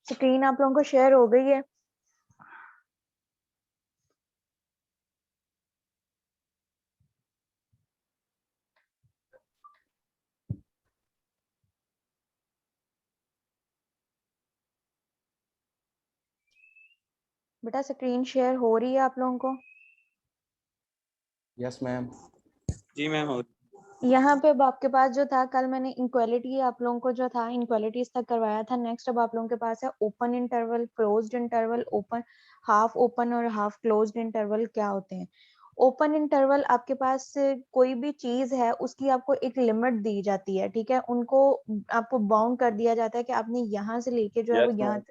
Screen आप लोगों को शेयर हो गई है? बेटा स्क्रीन शेयर हो रही है आप लोगों को? Yes ma'am. जी मैम हो। यहाँ पे अब आपके पास जो था, कल मैंने इनक्वालिटी आप लोगों को जो था इनक्वालिटीज तक करवाया था। नेक्स्ट अब आप लोगों के पास है open interval, closed interval, open, half open और हाफ क्लोज्ड इंटरवल क्या होते हैं। ओपन इंटरवल आपके पास कोई भी चीज है उसकी आपको एक लिमिट दी जाती है, ठीक है, उनको आपको बाउंड कर दिया जाता है कि आपने यहाँ से लेके जो है वो यस यहाँ मैम।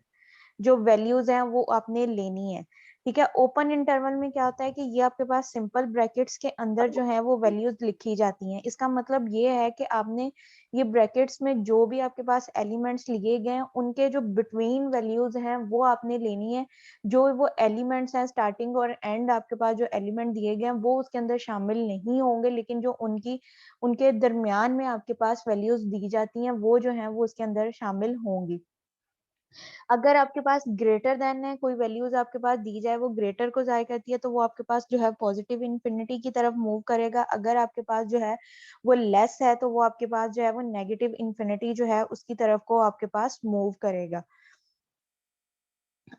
जो वैल्यूज हैं वो आपने लेनी है, ठीक है। ओपन इंटरवल में क्या होता है कि ये आपके पास सिंपल ब्रैकेट्स के अंदर जो है वो वैल्यूज लिखी जाती हैं। इसका मतलब ये है कि आपने ये ब्रैकेट्स में जो भी आपके पास एलिमेंट्स लिए गए हैं उनके जो बिटवीन वैल्यूज हैं वो आपने लेनी है। जो वो एलिमेंट्स हैं स्टार्टिंग और एंड आपके पास जो एलिमेंट दिए गए हैं वो उसके अंदर शामिल नहीं होंगे, लेकिन जो उनके दरमियान में आपके पास वैल्यूज दी जाती हैं वो जो है वो उसके अंदर शामिल होंगी। अगर आपके पास ग्रेटर देन है, कोई वैल्यूज आपके पास दी जाए वो ग्रेटर को जाया करती है तो वो आपके पास जो है पॉजिटिव इंफिनिटी की तरफ मूव करेगा। अगर आपके पास जो है वो लेस है तो वो आपके पास जो है वो नेगेटिव इंफिनिटी जो है उसकी तरफ को आपके पास मूव करेगा।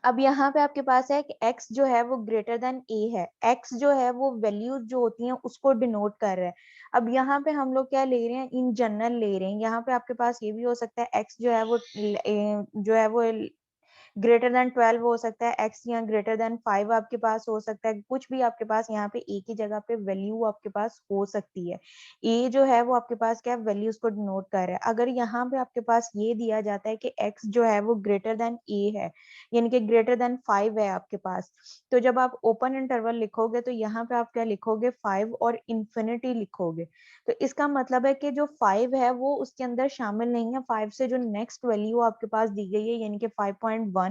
अब यहाँ पे आपके पास है कि x जो है वो ग्रेटर देन a है। x जो है वो वैल्यूज जो होती हैं उसको डिनोट कर रहा है। अब यहाँ पे हम लोग क्या ले रहे हैं, इन जनरल ले रहे हैं। यहाँ पे आपके पास ये भी हो सकता है x जो है वो ग्रेटर देन 12 हो सकता है, x या ग्रेटर देन 5 आपके पास हो सकता है। कुछ भी आपके पास यहाँ पे एक ही जगह पे वैल्यू आपके पास हो सकती है। a जो है वो आपके पास क्या वैल्यूज को डिनोट कर रहा है। अगर यहाँ पे आपके पास ये दिया जाता है कि x जो है वो ग्रेटर देन a है, यानी कि ग्रेटर देन 5 है आपके पास, तो जब आप ओपन इंटरवल लिखोगे तो यहाँ पे आप क्या लिखोगे, 5 और इंफिनिटी लिखोगे। तो इसका मतलब है कि जो 5 है वो उसके अंदर शामिल नहीं है। 5 से जो नेक्स्ट वैल्यू आपके पास दी गई है यानी कि 5.1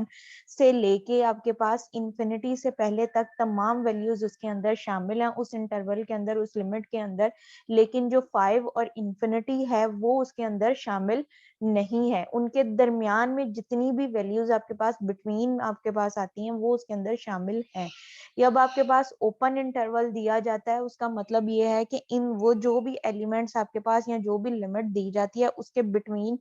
से लेके आपके पास इंफिनिटी से पहले तक तमाम वैल्यूज उसके अंदर शामिल हैं, उस इंटरवल के अंदर, उस लिमिट के अंदर। लेकिन जो 5 और इंफिनिटी है वो उसके अंदर शामिल नहीं है। उनके दरमियान में जितनी भी वैल्यूज आपके पास बिटवीन आपके पास आती हैं वो उसके अंदर शामिल है। जब आपके पास ओपन इंटरवल दिया जाता है उसका मतलब ये है कि इन वो जो भी एलिमेंट्स आपके पास या जो भी लिमिट दी जाती है उसके बिटवीन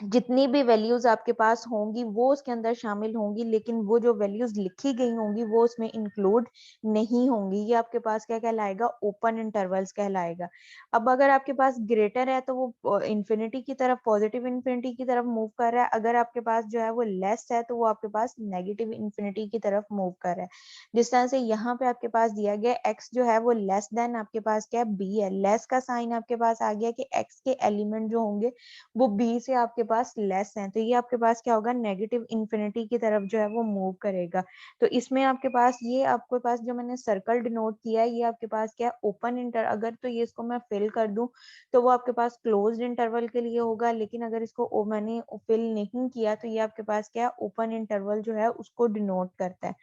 जितनी भी वैल्यूज आपके पास होंगी वो उसके अंदर शामिल होंगी, लेकिन वो जो वैल्यूज लिखी गई होंगी वो उसमें इंक्लूड नहीं होंगी। ये आपके पास क्या कहलाएगा, ओपन इंटरवल्स कहलाएगा। अब अगर आपके पास ग्रेटर है तो वो इंफिनिटी की तरफ, पॉजिटिव इंफिनिटी की तरफ मूव कर रहा है। अगर आपके पास जो है वो लेस है तो वो आपके पास नेगेटिव इंफिनिटी की तरफ मूव कर रहा है। जिस तरह से यहाँ पे आपके पास दिया गया एक्स जो है वो लेस देन आपके पास क्या बी है, लेस का साइन आपके पास आ गया कि एक्स के एलिमेंट जो होंगे वो बी से आपके पास लेस है, तो ये आपके पास क्या होगा, नेगेटिव इंफिनिटी की तरफ जो है वो मूव करेगा। तो इसमें आपके पास ये आपके पास जो मैंने सर्कल डिनोट किया है ये आपके पास क्या ओपन इंटर, अगर तो ये इसको मैं फिल कर दूं तो वो आपके पास क्लोज्ड इंटरवल के लिए होगा, लेकिन अगर इसको मैंने फिल नहीं किया तो ये आपके पास क्या ओपन इंटरवल जो है उसको डिनोट करता है।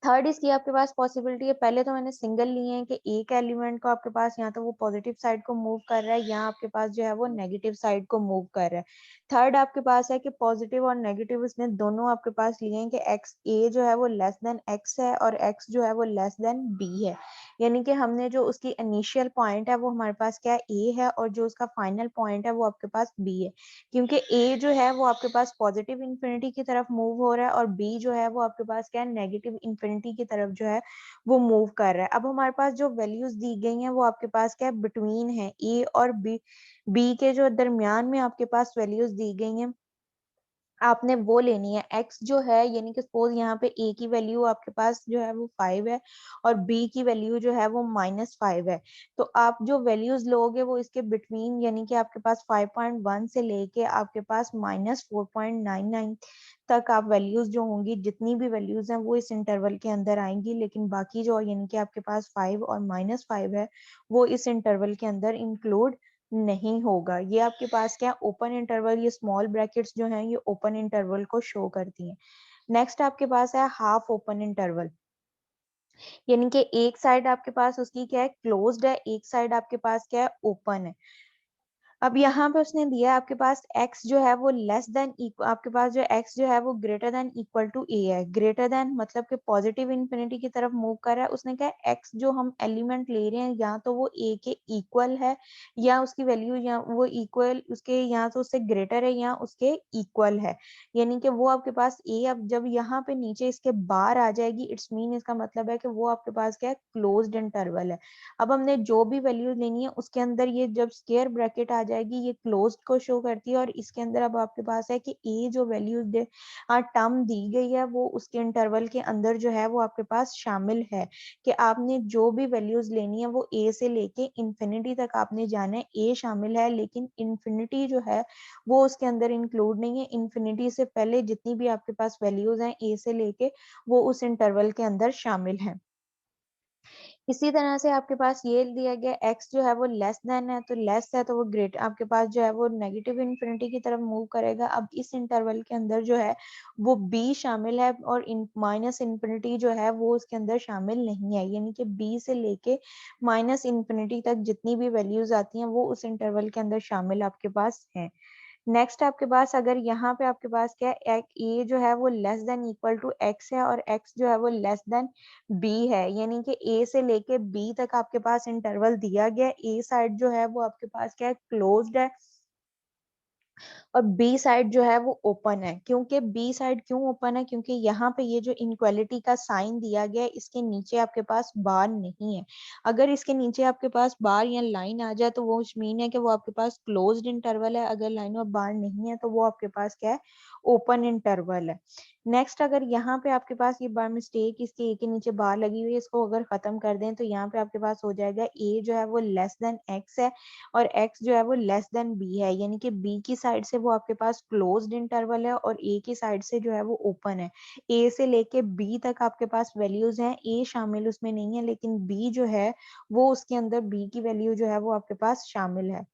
थर्ड इसकी आपके पास पॉसिबिलिटी है, पहले तो मैंने सिंगल लिए हैं कि एक एलिमेंट को आपके पास यहाँ तो वो पॉजिटिव साइड को मूव कर रहा है, यहाँ आपके पास जो है वो नेगेटिव साइड को मूव कर रहा है। थर्ड आपके पास है कि पॉजिटिव और नेगेटिव इसने दोनों आपके पास लिए हैं कि एक्स ए जो है वो लेस देन एक्स है और एक्स जो है वो लेस देन बी है। यानी कि हमने जो उसकी इनिशियल पॉइंट है वो हमारे पास क्या ए है और जो उसका फाइनल पॉइंट है वो आपके पास बी है। क्योंकि ए जो है वो आपके पास पॉजिटिव इंफिनिटी की तरफ मूव हो रहा है और बी जो है वो आपके पास क्या है नेगेटिव इंफिनिटी की तरफ जो है वो मूव कर रहा है। अब हमारे पास जो वैल्यूज दी गई हैं वो आपके पास क्या है बिटवीन है ए और बी, बी के जो दरमियान में आपके पास वैल्यूज दी गई हैं आपने वो लेनी है। x जो है यानी कि सपोज यहाँ पे a की वैल्यू आपके पास जो है वो 5 है और b की वैल्यू जो है वो -5 है। तो आप जो वैल्यूज लोगे वो इसके बिटवीन यानी कि आपके पास 5.1 से लेके आपके पास -4.99 तक आप वैल्यूज जो होंगी, जितनी भी वैल्यूज हैं वो इस इंटरवल के अंदर आएंगी, लेकिन बाकी जो यानी कि आपके पास 5 और -5 है वो इस इंटरवल के अंदर इंक्लूड नहीं होगा। ये आपके पास क्या ओपन इंटरवल, ये स्मॉल ब्रैकेट्स जो हैं ये ओपन इंटरवल को शो करती हैं। नेक्स्ट आपके पास है हाफ ओपन इंटरवल, यानी कि एक साइड आपके पास उसकी क्या है क्लोज्ड है, एक साइड आपके पास क्या है ओपन है। अब यहाँ पे उसने दिया है आपके पास x जो है वो लेस देन आपके पास जो x जो है वो greater than equal to a है। ग्रेटर देन मतलब कि पॉजिटिव इंफिनिटी की तरफ मूव कर रहा है। उसने कहा x जो हम एलिमेंट ले रहे हैं या तो वो a के इक्वल है या उसकी वैल्यू या वो इक्वल उसके या तो उससे ग्रेटर है या उसके इक्वल है, यानी कि वो आपके पास a अब जब यहाँ पे नीचे इसके बाहर आ जाएगी इट्स मीन इसका मतलब है कि वो आपके पास क्या है, क्लोज्ड इंटरवल है। अब हमने जो भी वैल्यू लेनी है उसके अंदर ये जब स्क्वायर ब्रैकेट आ जाएगी ये क्लोज्ड को शो करती है और इसके अंदर अब आपके पास है कि ए जो वैल्यू टर्म दी गई है वो उसके इंटरवल के अंदर जो है वो आपके पास शामिल है कि आपने जो भी वैल्यूज लेनी है वो ए से लेके इंफिनिटी तक आपने जाना है, ए शामिल है लेकिन इंफिनिटी जो है वो उसके अंदर इंक्लूड नहीं है। इंफिनिटी से पहले जितनी भी आपके पास वैल्यूज हैं ए से लेके वो उस इंटरवल के अंदर शामिल है। इसी तरह से आपके पास ये दिया गया x जो है वो लेस देन है, तो लेस है तो वो ग्रेट आपके पास जो है वो नेगेटिव इन्फिनिटी की तरफ मूव करेगा। अब इस इंटरवल के अंदर जो है वो b शामिल है और माइनस इन्फिनिटी जो है वो उसके अंदर शामिल नहीं है, यानी कि b से लेके माइनस इन्फिनिटी तक जितनी भी वैल्यूज आती हैं वो उस इंटरवल के अंदर शामिल आपके पास हैं। नेक्स्ट आपके पास अगर यहाँ पे आपके पास क्या है, ए जो है वो less than equal to X है और एक्स जो है वो लेस देन बी है, यानी कि ए से लेके बी तक आपके पास इंटरवल दिया गया। ए साइड जो है वो आपके पास क्या है, क्लोज्ड है और बी साइड जो है वो ओपन है। क्योंकि बी साइड क्यों ओपन है, क्योंकि यहाँ पे ये जो इनक्वालिटी का साइन दिया गया है इसके नीचे आपके पास बार नहीं है। अगर इसके नीचे आपके पास बार या लाइन आ जाए तो वो मीन है कि वो आपके पास क्लोज्ड इंटरवल है, अगर लाइन और बार नहीं है तो वो आपके पास क्या है, ओपन इंटरवल है। नेक्स्ट अगर यहाँ पे आपके पास ये बार मिस्टेक इसके ए के नीचे बार लगी हुई है, इसको अगर खत्म कर दें तो यहाँ पे आपके पास हो जाएगा ए जो है वो लेस देन एक्स है और x जो है वो लेस देन b है, यानी कि b की साइड से वो आपके पास क्लोज्ड इंटरवल है और a की साइड से जो है वो ओपन है। a से लेके b तक आपके पास वैल्यूज हैं, a शामिल उसमें नहीं है लेकिन b जो है वो उसके अंदर b की वैल्यू जो है वो आपके पास शामिल है।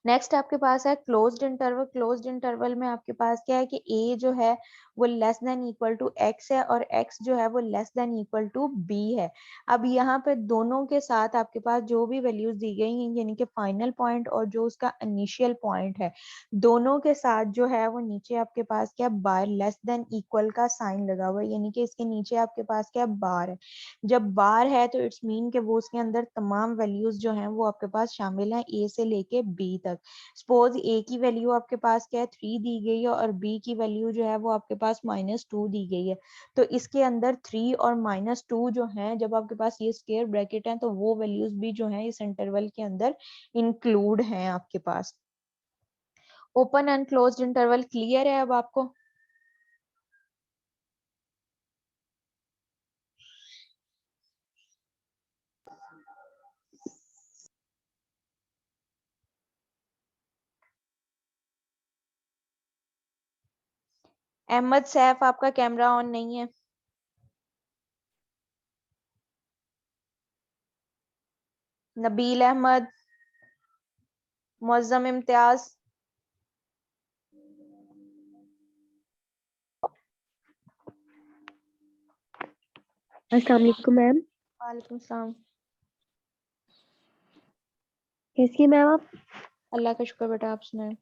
नेक्स्ट आपके पास है क्लोज्ड इंटरवल। क्लोज्ड इंटरवल में आपके पास क्या है कि a जो है वो less than equal to x है और x जो है वो less than equal to b है। अब यहाँ पे दोनों के साथ आपके पास जो भी वैल्यूज दी गई हैं यानी कि फाइनल पॉइंट और जो उसका इनिशियल पॉइंट है दोनों के साथ जो है वो नीचे आपके पास क्या बार लेस देन इक्वल का साइन लगा हुआ है, यानी कि इसके नीचे आपके पास क्या बार है। जब बार है तो इट्स मीन के वो उसके अंदर तमाम वैल्यूज जो हैं वो आपके पास शामिल हैं ए से लेके बी तक। सपोज ए की वैल्यू आपके पास क्या है 3 दी गई है और बी की वैल्यू जो है वो आपके पास -2 दी गई है, तो इसके अंदर 3 और -2 जो है जब आपके पास ये स्क्वायर ब्रैकेट है तो वो वैल्यूज भी जो है इस इंटरवल के अंदर इंक्लूड हैं आपके पास। Open and closed interval clear है अब आपको? अहमद सैफ आपका कैमरा ऑन नहीं है। नबील अहमद, मुअज्जम इम्तियाज। अस्सलाम वालेकुम मैम। वालेकुम सलाम। कैसी हैं मैम आप? अल्लाह का शुक्र बेटा, आप सुनाए।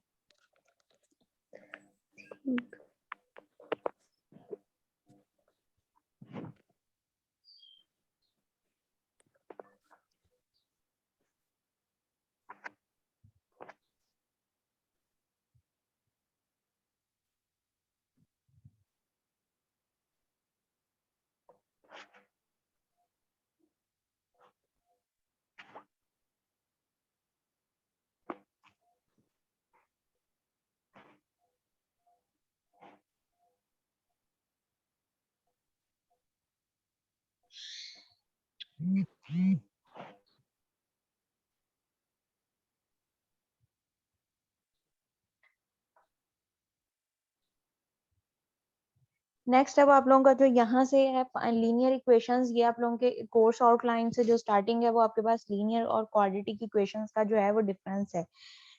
नेक्स्ट अब आप लोगों का जो यहाँ से है लीनियर इक्वेशंस, ये आप लोगों के कोर्स आउटलाइन से जो स्टार्टिंग है वो आपके पास लीनियर और क्वाड्रेटिक इक्वेशंस का जो है वो डिफरेंस है।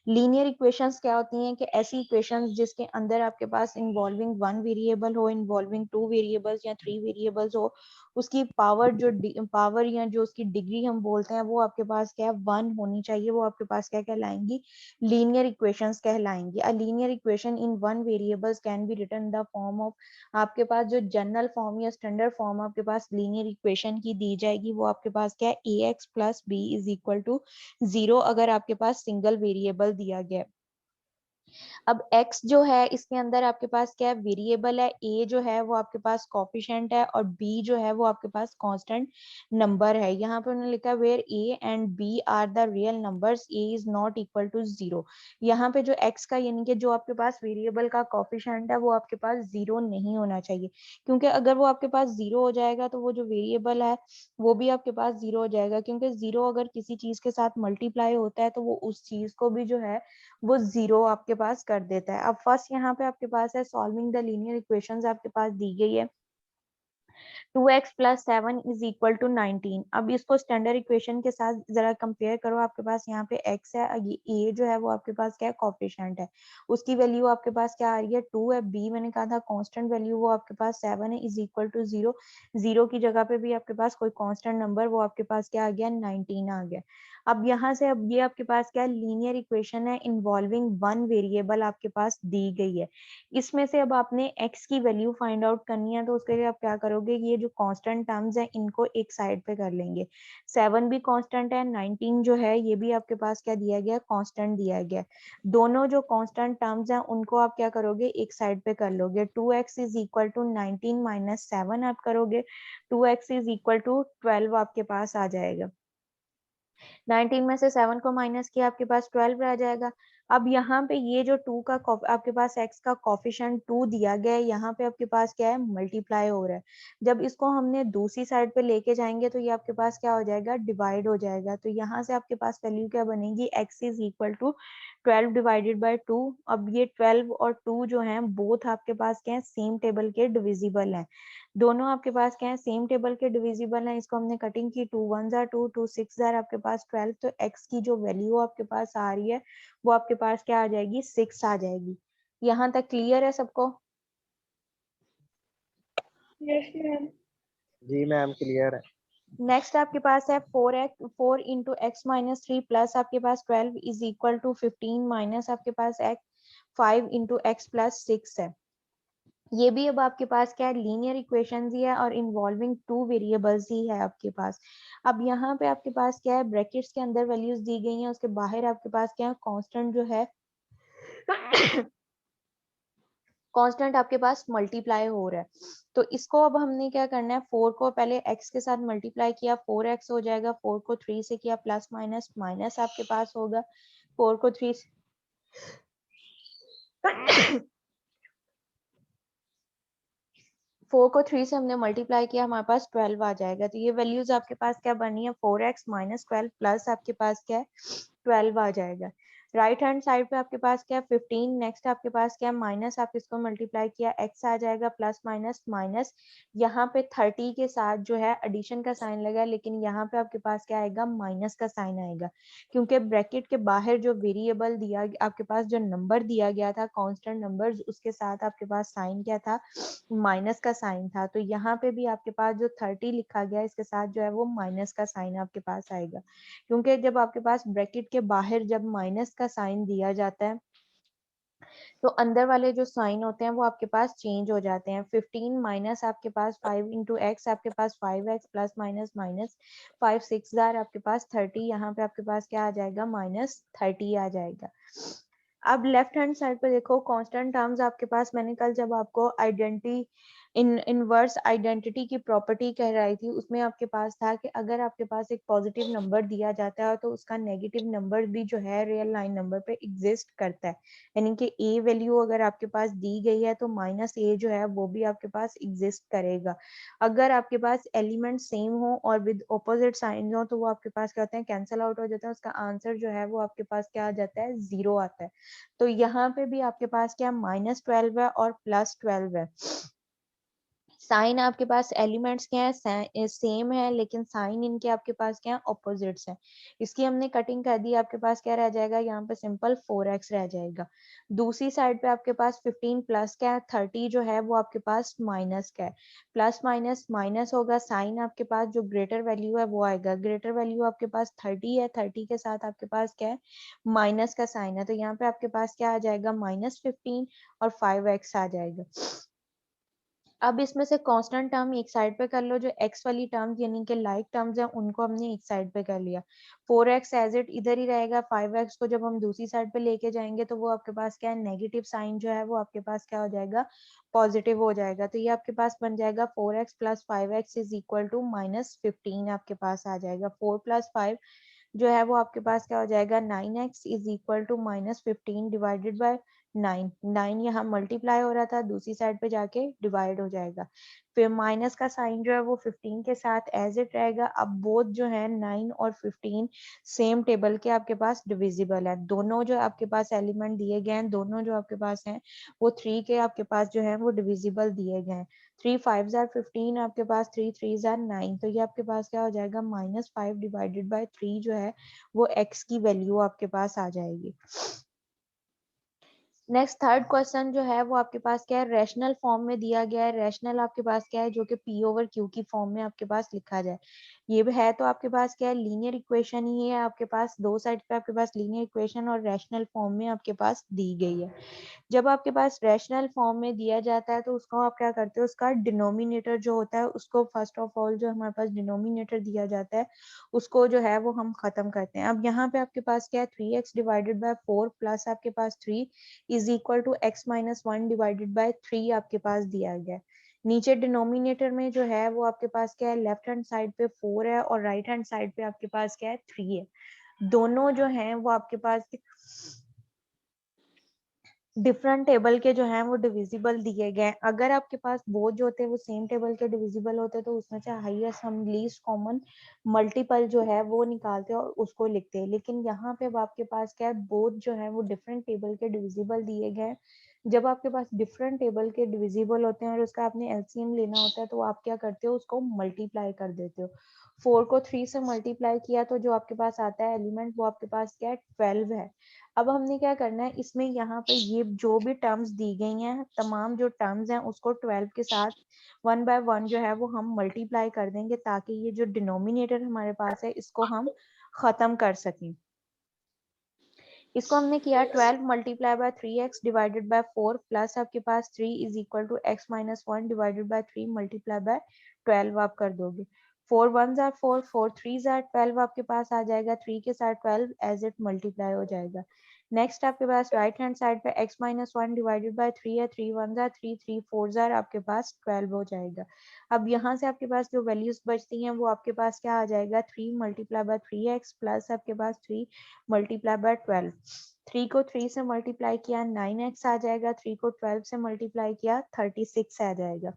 लीनियर इक्वेशंस क्या होती हैं कि ऐसी इक्वेशंस जिसके अंदर आपके पास इन्वॉल्विंग वन वेरिएबल हो, इन्वॉल्विंग टू वेरिएबल्स या थ्री वेरिएबल्स हो, उसकी पावर या जो उसकी डिग्री हम बोलते हैं वो आपके पास क्या है 1 होनी चाहिए, वो आपके पास क्या कहलाएंगी, लीनियर इक्वेशंस कहलाएंगी। A linear equation in one variables can be written in the form of, आपके पास जो जनरल फॉर्म या स्टैंडर्ड फॉर्म आपके पास लीनियर इक्वेशन की दी जाएगी वो आपके पास क्या है ax plus B is equal to 0 अगर आपके पास सिंगल वेरिएबल दिया गया है। अब x जो है इसके अंदर आपके पास क्या है वेरिएबल है, a जो है वो आपके पास कोफिशिएंट है और b जो है वो आपके पास कांस्टेंट नंबर है। यहाँ पे उन्होंने लिखा है where a and b are the real numbers, a is not equal to 0। यहाँ पे जो x का यानी कि जो आपके पास वेरिएबल का कोफिशिएंट है वो आपके पास 0 नहीं होना चाहिए, क्योंकि अगर वो आपके पास 0 हो जाएगा तो वो जो वेरिएबल है वो भी आपके पास 0 हो जाएगा, क्योंकि 0 अगर किसी चीज के साथ मल्टीप्लाई होता है तो वो उस चीज को भी जो है वो 0 आपके पास कर देता है। अब फर्स्ट यहाँ पे आपके पास है सॉल्विंग द लीनियर इक्वेशंस आपके पास दी गई है 2x plus 7 is equal to 19। अब इसको स्टैंडर्ड इक्वेशन के साथ जरा कंपेयर करो, आपके पास यहाँ पे x है, ये a जो है वो आपके पास क्या है कोफिशिएंट है, उसकी वैल्यू आपके पास क्या आ रही है 2 है, b मैंने कहा था कांस्टेंट वैल्यू वो आपके पास 7 है इज इक्वल टू 0, 0 की जगह पे भी आपके पास कोई कांस्टेंट नंबर वो आपके पास क्या आ गया 19 आ गया। अब यहाँ से अब ये आपके पास क्या लीनियर इक्वेशन है इन्वॉल्विंग वन वेरिएबल आपके पास दी गई है। इसमें से अब आपने x की वैल्यू फाइंड आउट करनी है, तो उसके लिए आप क्या करोगे, ये जो कांस्टेंट टर्म्स है इनको एक साइड पे कर लेंगे। 7 भी कांस्टेंट है, 19 जो है ये भी आपके पास क्या दिया गया कांस्टेंट दिया गया। दोनों जो कांस्टेंट टर्म्स हैं उनको आप क्या करोगे एक साइड पे कर लोगे। 2x is equal to 19 minus 7 आप करोगे, 2x इज इक्वल टू 12 आपके पास आ जाएगा। 19 में से 7 को माइनस किया आपके पास 12 रह जाएगा। अब यहाँ पे ये जो 2 का आपके पास x का कोफिशिएंट 2 दिया गया है, यहाँ पे आपके पास क्या है मल्टीप्लाई हो रहा है। जब इसको हमने दूसरी साइड पे लेके जाएंगे तो ये आपके पास क्या हो जाएगा डिवाइड हो जाएगा। तो यहाँ से आपके पास वैल्यू क्या बनेगी x is equal to 12 divided by 2। अब ये 12 और 2 जो है बोथ आपके पास क्या है सेम टेबल के डिविजिबल हैं, दोनों आपके पास क्या है सेम टेबल के डिविजिबल हैं। इसको हमने कटिंग की 2 1 जार 2 2 6 जार आपके पास 12, तो x की जो वैल्यू आपके पास आ रही है वो आपके पास क्या आ जाएगी 6 आ जाएगी। यहाँ तक क्लियर है सबको? Yes ma'am. जी मैम क्लियर है। नेक्स्ट आपके पास है 4 इंटू एक्स माइनस 3 प्लस आपके पास 12 इज इक्वल टू 15 माइनस आपके पास एक्स 5 इंटू एक्स प्लस 6 है। ये भी अब आपके पास क्या है लीनियर इक्वेशंस ही है और इन्वॉल्विंग टू वेरिएबल्स ही है आपके पास। अब यहाँ पे आपके पास क्या है ब्रैकेट्स के अंदर वैल्यूज दी गई हैं, उसके बाहर आपके पास क्या है कांस्टेंट जो है कांस्टेंट आपके पास मल्टीप्लाई हो रहा है। तो इसको अब हमने क्या करना है 4 को पहले x के साथ मल्टीप्लाई किया 4x हो जाएगा, 4 को 3 से किया प्लस माइनस माइनस आपके पास होगा, 4 को 3 से 4 को 3 से हमने मल्टीप्लाई किया हमारे पास 12 आ जाएगा। तो ये वैल्यूज आपके पास क्या बनी है 4x माइनस 12 प्लस आपके पास क्या है 12 आ जाएगा। राइट हैंड साइड पे आपके पास क्या है 15, नेक्स्ट आपके पास क्या है माइनस, आप इसको मल्टीप्लाई किया x आ जाएगा प्लस माइनस माइनस, यहाँ पे 30 के साथ जो है एडिशन का साइन लगा, लेकिन यहाँ पे आपके पास क्या आएगा माइनस का साइन आएगा, क्योंकि ब्रैकेट के बाहर जो वेरिएबल दिया आपके पास जो नंबर दिया गया था कांस्टेंट नंबर उसके साथ आपके पास साइन क्या था माइनस का साइन था। तो यहाँ पे भी आपके पास जो 30 लिखा गया इसके साथ जो है वो माइनस का साइन आपके पास आएगा, क्योंकि जब आपके पास ब्रैकेट के बाहर जब माइनस का साइन दिया जाता है तो अंदर वाले जो साइन होते हैं वो आपके पास चेंज हो जाते हैं। 15 माइनस आपके पास 5 इंटू एक्स आपके पास 5x plus minus minus 5 6 jar आपके पास 30, यहाँ पे आपके पास क्या आ जाएगा माइनस 30 आ जाएगा। अब लेफ्ट हैंड साइड पे देखो कांस्टेंट टर्म्स आपके पास, मैंने कल जब आपको आइडेंटिटी इनवर्स आइडेंटिटी की प्रॉपर्टी कह रही थी उसमें आपके पास था कि अगर आपके पास एक पॉजिटिव नंबर दिया जाता है तो उसका नेगेटिव नंबर भी जो है रियल लाइन नंबर पे एग्जिस्ट करता है, यानी कि ए वैल्यू अगर आपके पास दी गई है तो माइनस ए जो है वो भी आपके पास एग्जिस्ट करेगा। अगर आपके पास एलिमेंट सेम हो और विद ऑपोजिट साइन हो तो वो आपके पास क्या होते हैं कैंसिल आउट हो जाता है, उसका आंसर जो है वो आपके पास क्या आ जाता है 0 आता है। तो यहाँ पे भी आपके पास क्या -12 है और +12 है। साइन आपके पास एलिमेंट्स क्या है, सेम है, लेकिन साइन इनके आपके पास क्या है, ऑपोजिट्स है। इसकी हमने कटिंग कर दी, आपके पास क्या रह जाएगा, यहाँ पे सिंपल 4x रह जाएगा। दूसरी साइड पे आपके पास 15 प्लस क्या है, 30 जो है वो आपके पास माइनस क्या है, प्लस माइनस माइनस होगा, साइन आपके पास जो ग्रेटर वैल्यू है वो आएगा, ग्रेटर वैल्यू आपके पास 30 है, 30 के साथ आपके पास क्या है, माइनस का साइन है, तो यहाँ पे आपके पास क्या आ जाएगा, -15 और 5x आ जाएगा। अब इसमें से कांस्टेंट टर्म एक साइड पे कर लो, जो x वाली टर्म्स यानी कि लाइक टर्म्स हैं उनको हमने एक साइड पे कर लिया। 4x एज इट इधर ही रहेगा, 5x को जब हम दूसरी साइड पे लेके जाएंगे तो वो आपके पास क्या है, नेगेटिव साइन जो है वो आपके पास क्या हो जाएगा, पॉजिटिव हो जाएगा। तो ये आपके पास बन जाएगा 4x plus 5x is equal to -15 आपके पास आ जाएगा। 4 प्लस 5 जो है वो आपके पास क्या हो जाएगा, 9x is equal to -15 divided by 9। 9 यहाँ मल्टीप्लाई हो रहा था, दूसरी साइड पे जाके डिवाइड हो जाएगा। फिर माइनस का साइन जो है वो 15 के साथ एज इट रहेगा। अब बोथ जो है 9 और 15 सेम टेबल के आपके पास डिविजिबल है। दोनों जो आपके पास एलिमेंट दिए गए हैं, दोनों जो आपके पास हैं वो 3 के आपके पास जो है वो डिविजिबल दिए गए हैं। 3 5 आर 15, आपके पास 3 3 आर 9, तो ये आपके पास क्या हो जाएगा, -5 डिवाइडेड बाय 3 जो है वो x की वैल्यू आपके पास आ जाएगी। नेक्स्ट थर्ड क्वेश्चन जो है वो आपके पास क्या है, रैशनल फॉर्म में दिया गया है। रैशनल आपके पास क्या है, जो कि p ओवर q की फॉर्म में आपके पास लिखा जाए। ये भी है तो आपके पास क्या है, लीनियर इक्वेशन ही है, आपके पास दो साइड पे आपके पास लीनियर इक्वेशन और रैशनल फॉर्म में आपके पास दी गई है। जब आपके पास रैशनल फॉर्म में दिया जाता है तो उसको आप क्या करते हो, उसका डिनोमिनेटर जो होता है उसको फर्स्ट ऑफ ऑल जो हमारे पास डिनोमिनेटर दिया जाता है उसको जो है वो हम खत्म करते हैं। अब यहाँ पे आपके पास क्या है, 3x डिवाइडेड बाय 4 प्लस आपके पास 3 is equal to x minus 1 divided by 3 आपके पास दिया गया है। नीचे डिनोमिनेटर में जो है वो आपके पास क्या है, लेफ्ट हैंड साइड पे 4 है और राइट हैंड साइड पे आपके पास क्या है, 3 है। दोनों जो हैं वो आपके पास डिफरेंट टेबल के जो हैं वो डिविजिबल दिए गए। अगर आपके पास बोथ जो होते हैं वो सेम टेबल के डिविजिबल होते तो उसमें से हाईएस्ट हम लीस्ट कॉमन मल्टीपल जो है वो निकालते और उसको लिखते हैं। लेकिन यहाँ पे अब आपके पास क्या है, बोथ जो है वो डिफरेंट टेबल के डिविजिबल दिए गए। जब आपके पास डिफरेंट टेबल के डिविजिबल होते हैं और उसका आपने एलसीएम लेना होता है तो आप क्या करते हो, उसको मल्टीप्लाई कर देते हो। 4 को 3 से मल्टीप्लाई किया तो जो आपके पास आता है एलिमेंट वो आपके पास क्या है, 12 है। अब हमने क्या करना है, इसमें यहाँ पे ये जो भी टर्म्स दी गई हैं, तमाम जो टर्म्स हैं उसको 12 के साथ 1 बाय 1 जो है वो हम मल्टीप्लाई कर देंगे ताकि ये जो डिनोमिनेटर हमारे पास है इसको हम खत्म कर सकें। इसको हमने किया 12 multiply by 3x divided by 4 plus आपके पास 3 is equal to x minus 1 divided by 3 multiply by 12 आप कर दोगे। 4 1s आर 4, 4 3s आर 12 आपके पास आ जाएगा, 3 के साथ 12 एज इट मल्टीप्लाई हो जाएगा। नेक्स्ट आपके पास राइट हैंड साइड पे x माइनस 1 डिवाइडेड बाय 3 है, 3 1s आर 3, 3 4s आर आपके पास 12 हो जाएगा। अब यहाँ से आपके पास जो वैल्यूज बचती हैं वो आपके पास क्या आ जाएगा, 3 मल्टीप्लाई बाय 3x प्लस आपके पास 3 मल्टीप्लाई बाय 12। 3 को 3 से मल्टीप्लाई किया 9x आ जाएगा, 3 को 12 से मल्टीप्लाई किया 36 आ जाएगा।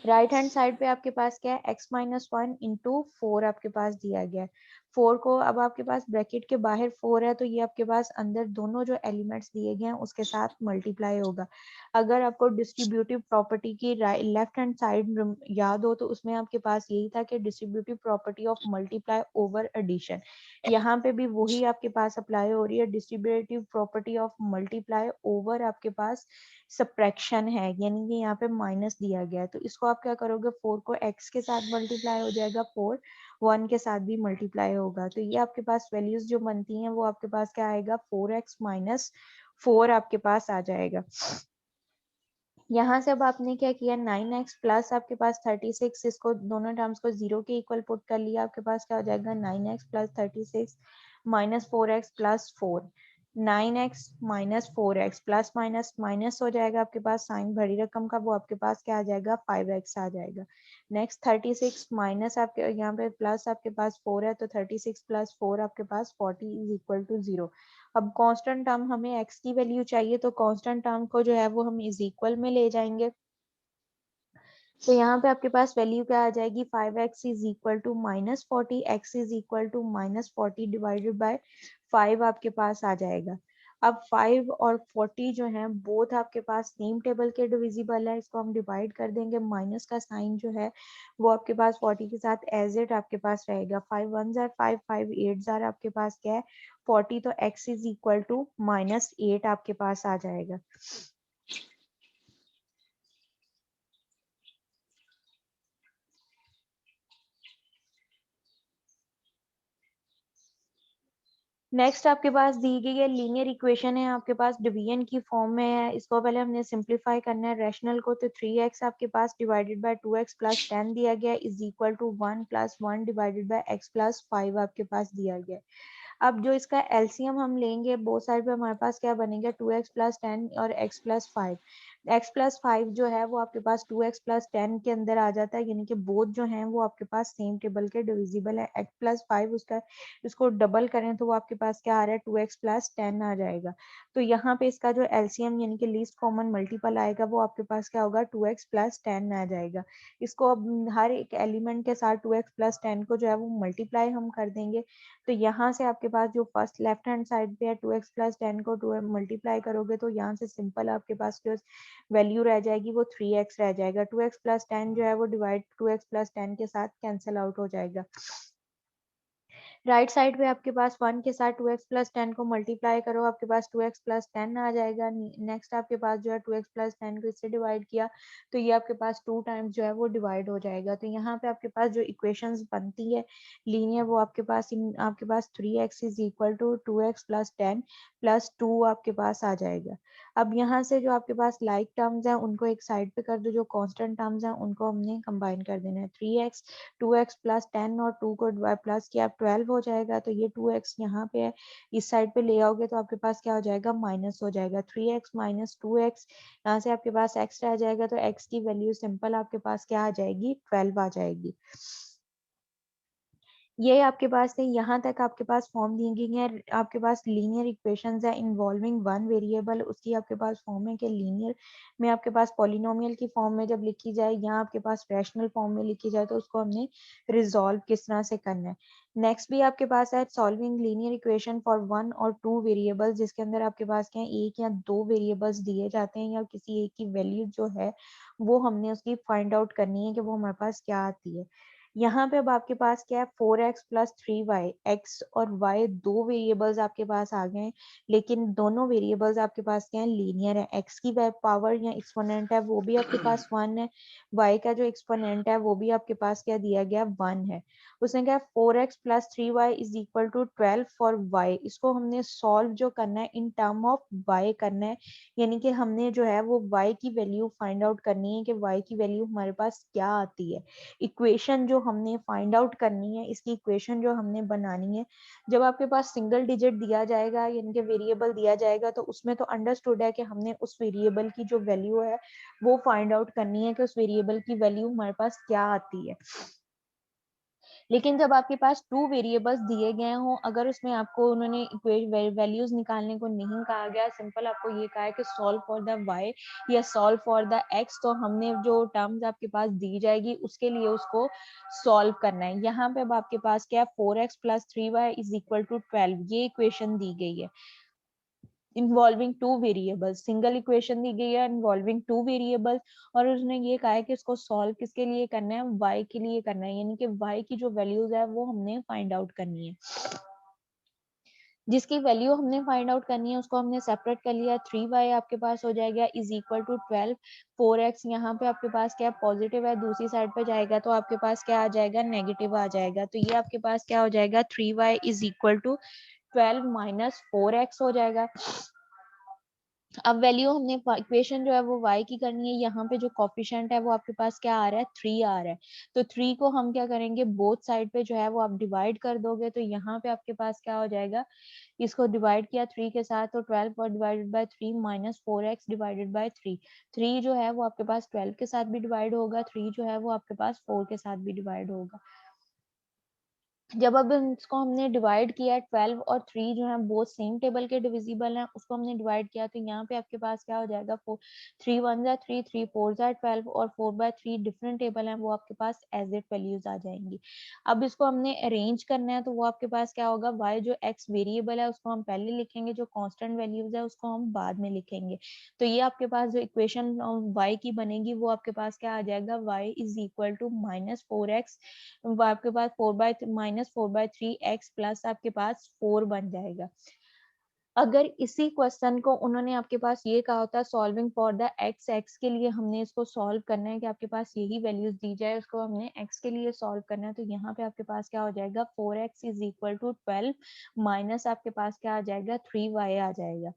राइट हैंड साइड पे आपके पास क्या है, x माइनस 1 इंटू 4 आपके पास दिया गया है। 4 को अब आपके पास ब्रैकेट के बाहर 4 है तो ये आपके पास अंदर दोनों जो एलिमेंट्स दिए गए हैं उसके साथ मल्टीप्लाई होगा। अगर आपको डिस्ट्रीब्यूटिव प्रॉपर्टी की लेफ्ट हैंड साइड याद हो तो उसमें आपके पास यही था कि distributive property of multiply over addition. यहाँ पे भी वही आपके पास अप्लाई हो रही है, distributive property of multiply over आपके पास सब्ट्रैक्शन है, यानी कि यहाँ पे माइनस दिया गया है। तो इसको आप क्या करोगे, 4 को x के साथ मल्टीप्लाई हो जाएगा, 4 1 के साथ भी मल्टीप्लाई होगा। तो ये आपके पास वैल्यूज जो बनती हैं वो आपके पास क्या आएगा, 4x माइनस 4 आपके पास आ जाएगा। यहाँ से अब आपने क्या किया, 9x प्लस आपके पास 36, इसको दोनों टर्म्स को 0 के इक्वल पुट कर लिया, आपके पास क्या हो जाएगा 9x plus 36 minus 4x plus 4। 9x minus 4x plus minus minus हो जाएगा, आपके पास साइन बड़ी रकम का वो आपके पास क्या आ जाएगा, 5x आ जाएगा। नेक्स्ट 36 माइनस आपके यहाँ पे प्लस आपके पास 4 है तो 36 प्लस 4 आपके पास 40 इज इक्वल टू 0। अब कांस्टेंट टर्म हमें x की वैल्यू चाहिए तो कांस्टेंट टर्म को जो है वो हम इज इक्वल में ले जाएंगे। तो यहाँ पे आपके पास वैल्यू क्या आ जाएगी, 5x is equal to -40, x is equal to -40 divided by 5 आपके पास आ जाएगा। अब 5 और 40 जो है बोथ आपके पास सेम टेबल के डिविजिबल है, इसको हम डिवाइड कर देंगे, माइनस का साइन जो है वो आपके पास 40 के साथ एज इट आपके पास रहेगा। 5 1 आर 5, 5 8 आर आपके पास क्या है 40, तो x इज इक्वल टू -8 आपके पास आ जाएगा। नेक्स्ट आपके पास दी गई है लीनियर इक्वेशन है, आपके पास डिवीजन की फॉर्म में है। इसको पहले हमने सिंप्लीफाई करना है रैशनल को, तो 3x आपके पास डिवाइडेड बाय 2x प्लस 10 दिया गया is equal to 1 plus 1 divided by x plus 5 आपके पास दिया गया है। अब जो इसका एलसीएम हम लेंगे बोथ साइड पे हमारे पास क्या बनेगा 2x प्लस 10 और x प्लस 5। x प्लस 5 जो है वो आपके पास 2x प्लस 10 के अंदर आ जाता है, यानी कि बोथ जो हैं वो आपके पास सेम टेबल के डिविजिबल है। x प्लस 5 उसका इसको डबल करें तो वो आपके पास क्या आ रहा है 2x प्लस 10 आ जाएगा। तो यहाँ पे इसका जो एलसीएम यानी कि लीस्ट कॉमन मल्टीपल आएगा वो आपके पास क्या होगा 2x प्लस 10 आ जाएगा। इसको अब हर एक एलिमेंट के साथ 2x प्लस 10 को जो है वो मल्टीप्लाई हम कर देंगे। तो यहाँ से आपके पास जो फर्स्ट लेफ्ट हैंड साइड पे है 2x प्लस 10 को 2 मल्टीप्लाई करोगे तो यहाँ से सिंपल आपके पास जो वैल्यू रह जाएगी वो 3x रह जाएगा। 2x प्लस 10 जो है वो डिवाइड 2x प्लस 10 के साथ कैंसिल आउट हो जाएगा। राइट साइड पे आपके पास 1 के साथ 2x प्लस 10 को मल्टीप्लाई करो, आपके पास 2x प्लस 10 आ जाएगा। नेक्स्ट आपके पास जो है 2x प्लस 10 को इससे डिवाइड किया तो ये आपके पास 2 टाइम्स जो है वो डिवाइड हो जाएगा। तो यहाँ पे आपके पास जो इक्वेशंस बनती है लीनियर वो आपके पास आपके पास 3x is equal to 2x plus 10 plus 2 आपके पास आ जाएगा। अब यहाँ से जो आपके पास लाइक टर्म्स हैं उनको एक साइड पे कर दो, जो कॉन्स्टेंट टर्म्स हैं उनको हमने कंबाइन कर देना है। 3x 2x प्लस 10 और 2 को प्लस किया 12 हो जाएगा, तो ये 2x यहाँ पे है, इस साइड पे ले आओगे तो आपके पास क्या हो जाएगा माइनस हो जाएगा। 3x माइनस 2x, यहाँ से आपके पास x रह जाएगा, तो x की वैल्यू सिंपल आपके पास क्या आ जाएगी 12 आ जाएगी। ये आपके पास है, यहाँ तक आपके पास फॉर्म दी गई है। आपके पास लीनियर इक्वेशंस है इन्वॉल्विंग वन वेरिएबल, उसकी आपके पास फॉर्म है कि लीनियर में आपके पास पॉलिनोमियल की फॉर्म में जब लिखी जाए या आपके पास रैशनल फॉर्म में लिखी जाए तो उसको हमने रिजॉल्व किस तरह से करना है। नेक्स्ट भी आपके पास है सॉल्विंग लीनियर इक्वेशन फॉर 1 और 2 वेरिएबल्स, जिसके अंदर आपके पास क्या है एक या दो वेरिएबल्स दिए जाते हैं या किसी एक की वैल्यू जो है वो हमने उसकी फाइंड आउट करनी है कि वो हमारे पास क्या आती है। यहाँ पे अब आपके पास क्या है 4x प्लस 3y, x और y दो वेरिएबल्स आपके पास आ गए हैं, लेकिन दोनों वेरिएबल्स आपके पास क्या है लीनियर है। x की पावर या एक्सपोनेंट है वो भी आपके पास 1 है, y का जो एक्सपोनेंट है वो भी आपके पास क्या दिया गया 1 है। उसने क्या 4x plus 3y is equal to 12 for y, इसको हमने सॉल्व जो करना है इन टर्म ऑफ y करना है, यानी कि हमने जो है वो y की वैल्यू फाइंड आउट करनी है कि y की वैल्यू हमारे पास क्या आती है। इक्वेशन जो हमने फाइंड आउट करनी है, इसकी इक्वेशन जो हमने बनानी है, जब आपके पास सिंगल डिजिट दिया जाएगा यानी कि वेरिएबल दिया जाएगा तो उसमें तो अंडरस्टूड है कि हमने उस वेरिएबल की जो वैल्यू है वो फाइंड आउट करनी है कि उस वेरिएबल की वैल्यू हमारे पास क्या आती है। लेकिन जब आपके पास टू वेरिएबल्स दिए गए हों, अगर उसमें आपको उन्होंने वैल्यूज निकालने को नहीं कहा गया, सिंपल आपको ये कहा है कि सॉल्व फॉर द y या सॉल्व फॉर द x, तो हमने जो टर्म्स आपके पास दी जाएगी उसके लिए उसको सॉल्व करना है। यहाँ पे अब आपके पास क्या है 4x plus 3y is equal to 12, ये इक्वेशन दी गई है involving two variables. Single equation दी गई है इन्वॉल्विंग टू वेरिएबल्स, और उसने ये कहा है कि इसको सॉल्व किसके लिए करना है y के लिए करना है, यानी कि y की जो वैल्यूज है वो हमने फाइंड आउट करनी है। जिसकी वैल्यू हमने फाइंड आउट करनी है उसको हमने सेपरेट कर लिया। 3y आपके पास हो जाएगा इज इक्वल टू 12, 4x यहाँ पे आपके पास क्या पॉजिटिव है, दूसरी साइड पे जाएगा तो आपके पास क्या आ जाएगा नेगेटिव आ जाएगा। तो ये आपके पास क्या हो जाएगा 3y is equal to 12 minus 4x हो जाएगा। अब वैल्यू हमने इक्वेशन जो है वो y की करनी है, यहाँ पे जो कॉफिशिएंट है वो आपके पास क्या आ रहा है 3 आ रहा है, तो 3 को हम क्या करेंगे बोथ साइड पे जो है वो आप डिवाइड कर दोगे, तो यहाँ पे आपके पास क्या हो जाएगा, इसको डिवाइड किया 3 के साथ तो 12 और divided by 3 minus 4x divided by 3। 3 जो है वो आपके पास 12 के साथ भी डिवाइड होगा, 3 जो है वो आपके पास 4 के साथ भी डिवाइड होगा। जब अब इसको हमने डिवाइड किया 12 और 3 जो है बोथ सेम टेबल के डिविजिबल हैं, उसको हमने डिवाइड किया तो यहाँ पे आपके पास क्या हो जाएगा 3 1 जा 3 3 4 जा 12 और 4/3 डिफरेंट टेबल हैं, वो आपके पास एज इट वैल्यूज आ जाएंगी। अब इसको हमने अरेंज करना है तो वो आपके पास क्या होगा, y जो x वेरिएबल है उसको हम पहले लिखेंगे, जो कांस्टेंट वैल्यूज है उसको हम बाद में लिखेंगे। तो ये आपके पास जो इक्वेशन y की बनेगी वो आपके पास क्या आ जाएगा, y is equal to -4x, आपके पास -4/3x प्लस आपके पास 4 बन जाएगा। अगर इसी क्वेश्चन को उन्होंने आपके पास ये कहा होता सॉल्विंग फॉर द x के लिए हमने इसको सॉल्व करना है कि आपके पास यही वैल्यूज दी जाए, उसको हमने x के लिए सॉल्व करना है, तो यहाँ पे आपके पास क्या हो जाएगा 4x is equal to 12 minus आपके पास क्या आ जाएगा 3y आ जाएगा।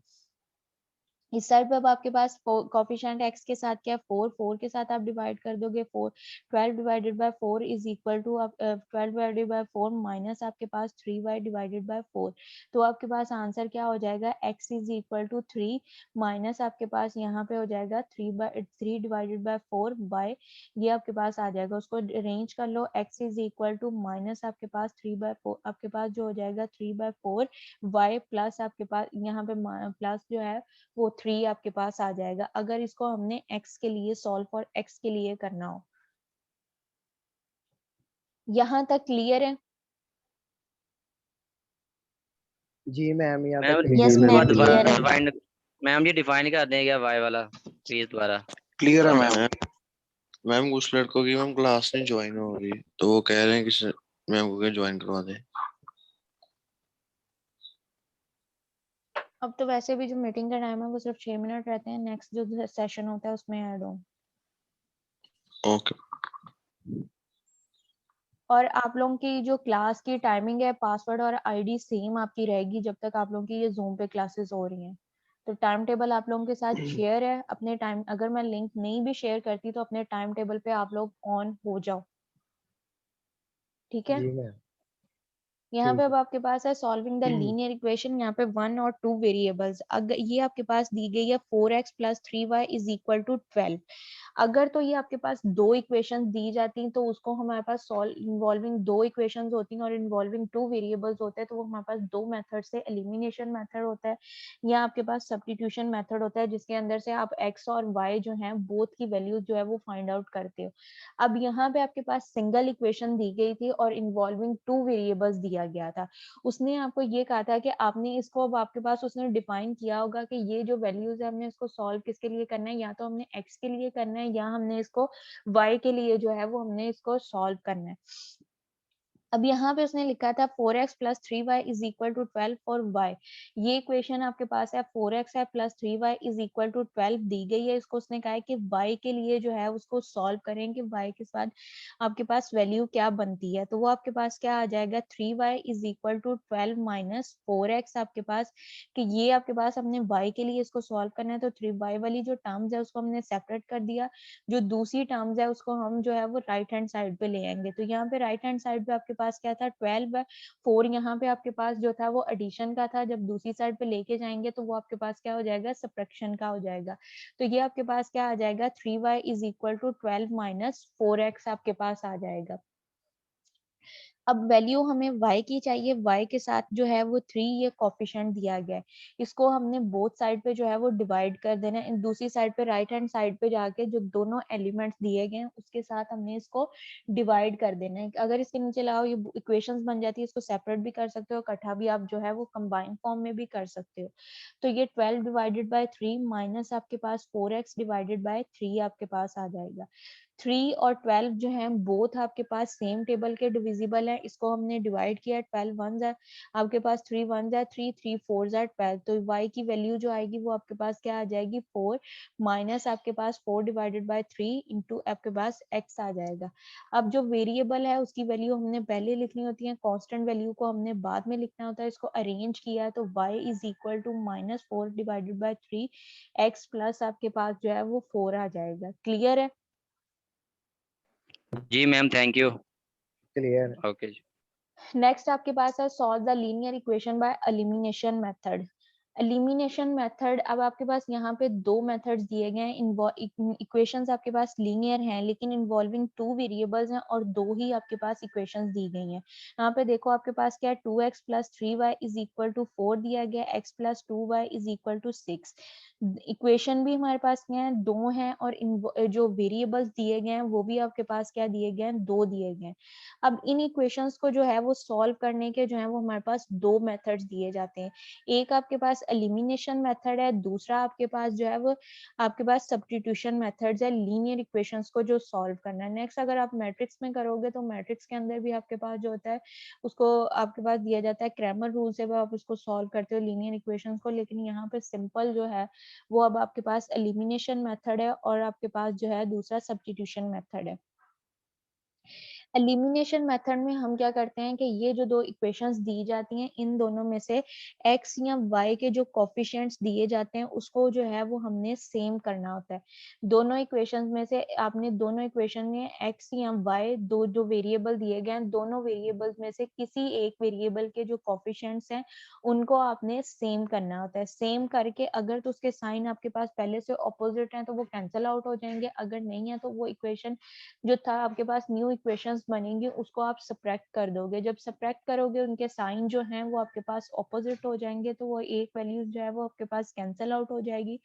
इस साइड पे अब आपके पास कोफिशिएंट x के साथ क्या है 4 4 के साथ आप डिवाइड कर दोगे 4 12 divided by 4 is equal to 12 divided by 4 minus आपके पास 3y डिवाइडेड बाय 4, तो आपके पास आंसर क्या हो जाएगा x is equal to 3 minus आपके पास यहाँ पे हो जाएगा 3 डिवाइडेड बाय 4 बाय ये आपके पास आ जाएगा, उसको अरेंज कर लो x is equal to minus आपके पास 3/4 आपके पास जो हो जाएगा 3/4 y प्लस आपके पास यहाँ पे प्लस जो है वो 3 आपके पास आ जाएगा, अगर इसको हमने x के लिए सॉल्व और x के लिए करना हो। यहाँ तक क्लियर है? जी मैम, यहाँ तक मैम यस क्लियर मैम है। क्लियर है। डिफाइन मैम ये डिफाइन कर दें क्या वाई वाला प्लीज दोबारा। क्लियर है मैम। मैम कुछ लड़कों की मैम क्लास नहीं ज्वाइन हो रही तो वो कह रहे हैं कि मैम को ज्वाइन करवा दें। अब तो वैसे भी जो मीटिंग का टाइम है वो सिर्फ 6 मिनट रहते हैं, नेक्स्ट जो सेशन होता है उसमें ऐड हो। ओके। और आप लोगों की जो क्लास की टाइमिंग है, पासवर्ड और आईडी सेम आपकी रहेगी जब तक आप लोगों की ये जूम पे क्लासेस हो रही हैं। तो टाइम टेबल आप लोगों के साथ शेयर है, अपने टाइम अगर मैं लिंक नहीं भी शेयर करती तो अपने टाइम टेबल पे आप लोग ऑन हो जाओ, ठीक है। जी मैम। यहाँ पे ठीक अब है। आपके पास है सॉल्विंग द लीनियर इक्वेशन, यहाँ पे 1 और 2 वेरिएबल्स, अगर ये आपके पास दी गई है 4x plus 3y is equal to 12, अगर तो ये आपके पास दो इक्वेशंस दी जाती तो उसको हमारे पास सॉल्व इन्वॉल्विंग दो इक्वेशंस होती हैं और इन्वॉल्विंग 2 वेरिएबल्स होते हैं, तो वो हमारे पास दो मेथड से एलिमिनेशन मेथड होता है या आपके पास सब्स्टिट्यूशन मेथड होता है, जिसके अंदर से आप x और y जो है बोथ की वैल्यूज जो है वो फाइंड आउट करते हो। अब यहाँ पे आपके पास सिंगल इक्वेशन दी गई थी और इन्वॉल्विंग 2 वेरिएबल्स दिया गया था, उसने आपको ये कहा था कि आपने इसको, अब आपके पास उसने डिफाइन किया होगा कि ये जो वैल्यूज है हमने इसको सॉल्व किसके लिए करना है, या तो हमने x के लिए करना है या हमने इसको y के लिए जो है वो हमने इसको सॉल्व करना है। अब यहाँ पे उसने लिखा था 4x plus 3y is equal to 12 for y, ये इक्वेशन आपके पास है 4x है plus 3y is equal to 12 दी गई है, इसको उसने कहा है कि y के लिए जो है उसको सॉल्व करें कि y के साथ आपके पास वैल्यू क्या बनती है, तो वो आपके पास क्या आ जाएगा 3y is equal to 12 minus 4x आपके पास, कि ये आपके पास हमने y के लिए इसको सॉल्व करना है तो 3y वाली जो टर्म्स है उसको हमने सेपरेट कर दिया, जो दूसरी टर्म्स है उसको हम जो है वो राइट हैंड साइड पे ले आएंगे, तो यहाँ पे राइट हैंड साइड पे आपके पास क्या था 12/4, यहाँ पे आपके पास जो था वो एडिशन का था, जब दूसरी साइड पे लेके जाएंगे तो वो आपके पास क्या हो जाएगा सब्ट्रैक्शन का हो जाएगा, तो ये आपके पास क्या आ जाएगा 3y is equal to 12 minus 4x आपके पास आ जाएगा। अब वैल्यू हमें y की चाहिए, y के साथ जो है वो 3 ये कोफिशिएंट दिया गया है, इसको हमने बोथ साइड पे जो है वो डिवाइड कर देना है, इन दूसरी साइड पे राइट हैंड साइड पे जाके जो दोनों एलिमेंट्स दिए गए हैं उसके साथ हमने इसको डिवाइड कर देना है। अगर इसके नीचे लाओ ये इक्वेशंस बन जाती है, इसको सेपरेट भी कर सकते हो, इकट्ठा भी आप जो है वो कंबाइन फॉर्म में भी कर सकते हो, तो ये 12 डिवाइडेड बाय 3 माइनस आपके पास 4x डिवाइडेड बाय 3 आपके पास आ जाएगा। 3 और 12 जो है बोथ आपके पास सेम टेबल के डिविजिबल है, इसको हमने डिवाइड किया 12 1 है आपके पास 3 1 है 3 3 4 है 12, तो y की वैल्यू जो आएगी वो आपके पास क्या आ जाएगी 4 माइनस आपके पास 4 डिवाइडेड बाय 3 इंटू आपके पास x आ जाएगा। अब जो वेरिएबल है उसकी वैल्यू हमने पहले लिखनी होती है, कांस्टेंट वैल्यू को हमने बाद में लिखना होता है, इसको अरेंज किया है तो y is equal to -4 divided by 3 x plus आपके पास जो है वो 4 आ जाएगा। क्लियर है? जी मैम थैंक यू। क्लियर है। ओके जी। नेक्स्ट आपके पास है solve the linear equation by elimination method. Elimination method, अब आपके पास यहाँ पे दो मेथड्स दिए गए हैं। इक्वेशंस आपके पास लीनियर हैं लेकिन इन्वॉल्विंग टू वेरिएबल्स हैं और दो ही आपके पास इक्वेशंस दी गई हैं। यहाँ पे देखो आपके पास क्या है, 2x + 3y = 4 दिया गया, x + 2y = 6। इक्वेशन भी हमारे पास क्या है, दो हैं और जो वेरिएबल्स दिए गए हैं वो भी आपके पास क्या दिए गए हैं, दो दिए गए हैं। अब इन इक्वेशंस को जो है वो सॉल्व करने के जो है वो हमारे पास दो मेथड्स दिए जाते हैं। एक आपके पास एलिमिनेशन मेथड है, दूसरा आपके पास जो है वो आपके पास सब्स्टिट्यूशन मेथड्स है, लीनियर इक्वेशंस को जो सॉल्व करना है। नेक्स्ट अगर आप मैट्रिक्स में करोगे तो मैट्रिक्स के अंदर भी आपके पास जो होता है उसको आपके पास दिया जाता है क्रैमर रूल से, वो आप उसको सॉल्व करते हो लीनियर इक्वेशंस को, लेकिन यहाँ पे सिंपल जो है वो अब आपके पास एलिमिनेशन मेथड है और आपके पास जो है दूसरा सब्स्टिट्यूशन मेथड है। एलिमिनेशन मेथड में हम क्या करते हैं कि ये जो दो इक्वेशंस दी जाती हैं इन दोनों में से x या y के जो कोफिशिएंट्स दिए जाते हैं उसको जो है वो हमने सेम करना होता है। दोनों इक्वेशंस में से आपने दोनों इक्वेशन में x या y दो जो वेरिएबल दिए गए हैं, दोनों वेरिएबल्स में से किसी एक वेरिएबल के जो कोफिशिएंट्स हैं उनको आपने सेम करना होता है। सेम करके अगर तो उसके साइन आपके पास पहले से ऑपोजिट हैं तो वो कैंसिल आउट हो जाएंगे, अगर नहीं है तो वो इक्वेशन जो था आपके पास न्यू इक्वेशंस बनेंगे उसको आप सब्ट्रैक्ट कर दोगे। जब सब्ट्रैक्ट करोगे उनके साइन जो हैं वो आपके पास ऑपोजिट हो जाएंगे तो वो एक वैल्यू जो है वो आपके पास कैंसिल आउट हो जाएगी।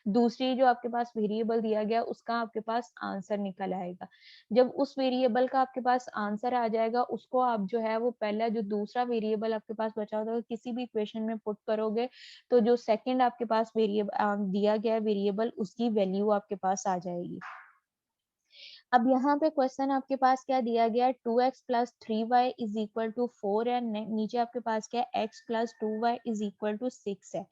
दूसरी जो आपके पास वेरिएबल दिया गया उसका आपके पास आंसर निकल आएगा। जब उस वेरिएबल का आपके पास आंसर आ जाएगा उसको आप जो है वो पहला जो दूसरा वेरिएबल आपके पास बचा होता है किसी भी इक्वेशन में पुट करोगे तो जो सेकंड आपके पास वेरिएबल दिया गया वेरिएबल उसकी वैल्यू आपके पास आ जाएगी। अब यहाँ पे क्वेश्चन आपके पास क्या दिया गया, 2x + 3y = 4 है, नीचे आपके पास क्या है, x + 2y = 6 है।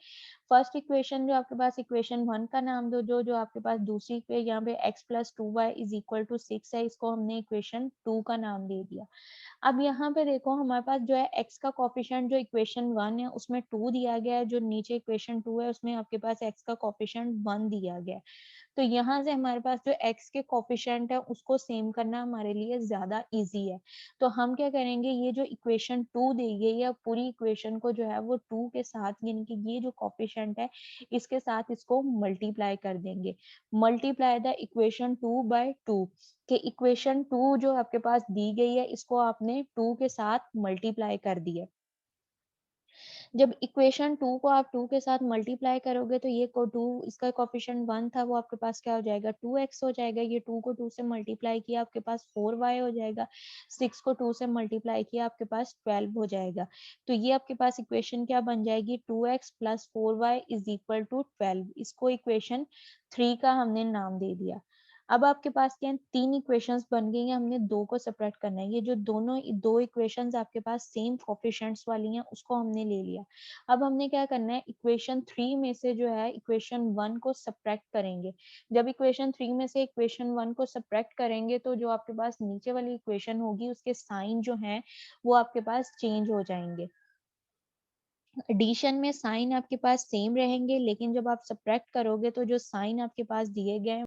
फर्स्ट इक्वेशन जो आपके पास इक्वेशन 1 का नाम दो, जो आपके पास दूसरी पे यहाँ पे x + 2y = 6 है, इसको हमने इक्वेशन 2 का नाम दे दिया। अब यहाँ पे देखो हमारे पास जो है x का कोफिशिएंट जो इक्वेशन 1 है उसमें 2 दिया गया है, जो नीचे इक्वेशन 2 है उसमें आपके पास x का कोफिशिएंट 1 दिया गया है। तो यहाँ से हमारे पास जो x के कोफिशिएंट है उसको सेम करना हमारे लिए ज्यादा इजी है। तो हम क्या करेंगे, ये जो इक्वेशन 2 दी गई है पूरी इक्वेशन को जो है वो 2 के साथ यानी कि ये जो कोफिशिएंट है इसके साथ इसको मल्टीप्लाई कर देंगे। मल्टीप्लाई द इक्वेशन 2 by 2 कि इक्वेशन 2 जो आपके पास दी गई है इसको आपने 2 के साथ मल्टीप्लाई कर दिया। जब इक्वेशन 2 को आप 2 के साथ मल्टीप्लाई करोगे तो ये को 2 इसका कोफिशिएंट 1 था वो आपके पास क्या हो जाएगा, 2x हो जाएगा। ये 2 को 2 से मल्टीप्लाई किया आपके पास 4y हो जाएगा। 6 को 2 से मल्टीप्लाई किया आपके पास 12 हो जाएगा। तो ये आपके पास इक्वेशन क्या बन जाएगी, 2x + 4y = 12। इसको इक्वेशन 3 का हमने नाम दे दिया। अब आपके पास क्या है, तीन इक्वेशंस बन गई हैं, हमने दो को सेपरेट करना है। ये जो दोनों दो इक्वेशंस आपके पास सेम कोफिशिएंट्स वाली हैं उसको हमने ले लिया। अब हमने क्या करना है, इक्वेशन 3 में से जो है इक्वेशन 1 को सब्ट्रैक्ट करेंगे। जब इक्वेशन 3 में से इक्वेशन 1 को सब्ट्रैक्ट करेंगे तो जो आपके पास नीचे वाली इक्वेशन होगी उसके साइन जो हैं वो आपके पास चेंज हो जाएंगे। एडिशन में साइन आपके पास सेम रहेंगे लेकिन जब आप सब्ट्रैक्ट करोगे तो जो साइन आपके पास दिए गए